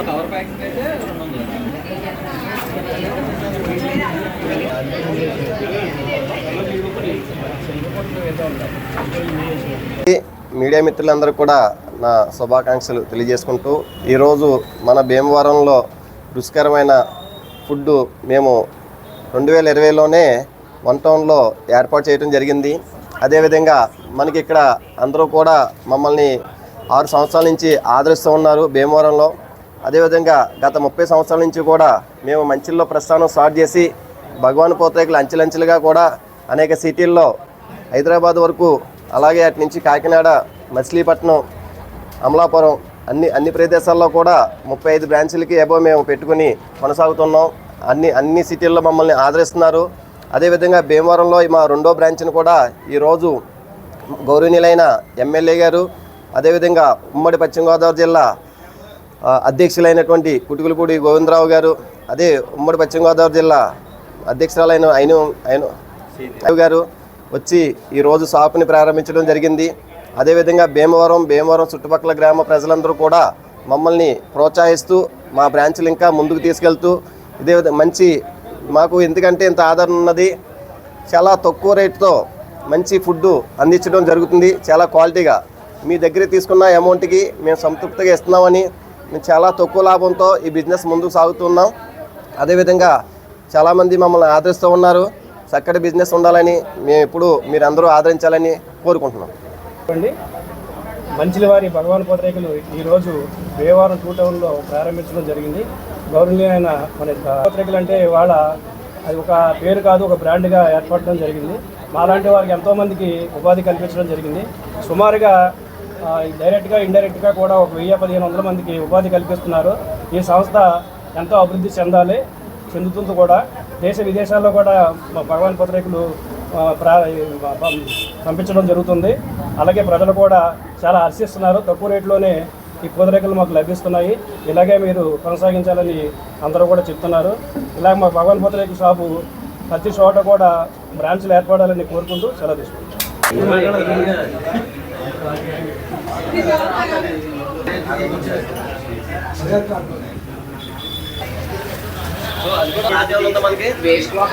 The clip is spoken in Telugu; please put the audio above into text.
కవర్ ప్యాకింగ్ అయితే 200. మీడియా మిత్రులందరూ కూడా నా శుభాకాంక్షలు తెలియజేసుకుంటూ ఈరోజు మన భీమవరంలో రుచికరమైన ఫుడ్ మేము 2020లోనే వన్ టౌన్లో ఏర్పాటు చేయడం జరిగింది. అదేవిధంగా మనకి ఇక్కడ అందరూ కూడా మమ్మల్ని 6 సంవత్సరాల నుంచి ఆదరిస్తూ ఉన్నారు భీమవరంలో. అదేవిధంగా గత 30 సంవత్సరాల నుంచి కూడా మేము మంచిల్లో ప్రస్థానం స్టార్ట్ చేసి భగవాన్ పూతరేకులు అంచెలంచెలుగా కూడా అనేక సిటీల్లో హైదరాబాద్ వరకు, అలాగే అటు నుంచి కాకినాడ, మచిలీపట్నం, అమలాపురం అన్ని ప్రదేశాల్లో కూడా 35 బ్రాంచీలకి ఏబో మేము పెట్టుకుని కొనసాగుతున్నాం. అన్ని సిటీల్లో మమ్మల్ని ఆదరిస్తున్నారు. అదేవిధంగా భీమవరంలో మా 2వ బ్రాంచ్ని కూడా ఈరోజు గౌరవనీయులైన ఎమ్మెల్యే గారు, అదేవిధంగా ఉమ్మడి పశ్చిమ గోదావరి జిల్లా అధ్యక్షులైనటువంటి కుటుకులపూడి గోవిందరావు గారు, అదే ఉమ్మడి పశ్చిమ గోదావరి జిల్లా అధ్యక్షురాలైన అయిన గారు వచ్చి ఈరోజు షాపుని ప్రారంభించడం జరిగింది. అదేవిధంగా భీమవరం చుట్టుపక్కల గ్రామ ప్రజలందరూ కూడా మమ్మల్ని ప్రోత్సహిస్తూ మా బ్రాంచ్లు ఇంకా ముందుకు తీసుకెళ్తూ ఇదే మంచి మాకు ఎందుకంటే ఇంత ఆదరణ ఉన్నది. చాలా తక్కువ రేటుతో మంచి ఫుడ్ అందించడం జరుగుతుంది. చాలా క్వాలిటీగా మీ దగ్గర తీసుకున్న అమౌంట్కి మేము సంతృప్తిగా ఇస్తున్నామని మేము చాలా తక్కువ లాభంతో ఈ బిజినెస్ ముందుకు సాగుతున్నాం. అదేవిధంగా చాలామంది మమ్మల్ని ఆదరిస్తూ ఉన్నారు. చక్కటి బిజినెస్ ఉండాలని మేము ఎప్పుడు మీరందరూ ఆదరించాలని కోరుకుంటున్నాం. మంచిలివారి భగవాన్ పూతరేకులు ఈరోజు భీమవరం 2 టౌన్లో ప్రారంభించడం జరిగింది. గౌరవనీయమైన మన పూతరేకులు అంటే వాళ్ళ అది ఒక పేరు కాదు, ఒక బ్రాండ్గా ఏర్పడడం జరిగింది. మాలాంటి వారికి ఎంతోమందికి ఉపాధి కల్పించడం జరిగింది. సుమారుగా డైరెక్ట్గా ఇండైరెక్ట్గా కూడా ఒక 1000-1500 మందికి ఉపాధి కల్పిస్తున్నారు. ఈ సంస్థ ఎంతో అభివృద్ధి చెందుతుంది కూడా. దేశ విదేశాల్లో కూడా భగవాన్ పూతరేకులు పంపించడం జరుగుతుంది. అలాగే ప్రజలు కూడా చాలా హర్షిస్తున్నారు. తక్కువ రేట్లోనే ఈ పూతరేకులు మాకు లభిస్తున్నాయి. ఇలాగే మీరు కొనసాగించాలని అందరూ కూడా చెప్తున్నారు. ఇలాగ మా భగవాన్ పూతరేకుల షాపు ప్రతి చోట కూడా బ్రాంచ్లు ఏర్పడాలని కోరుకుంటూ సెలవు తీసుకుంటాం.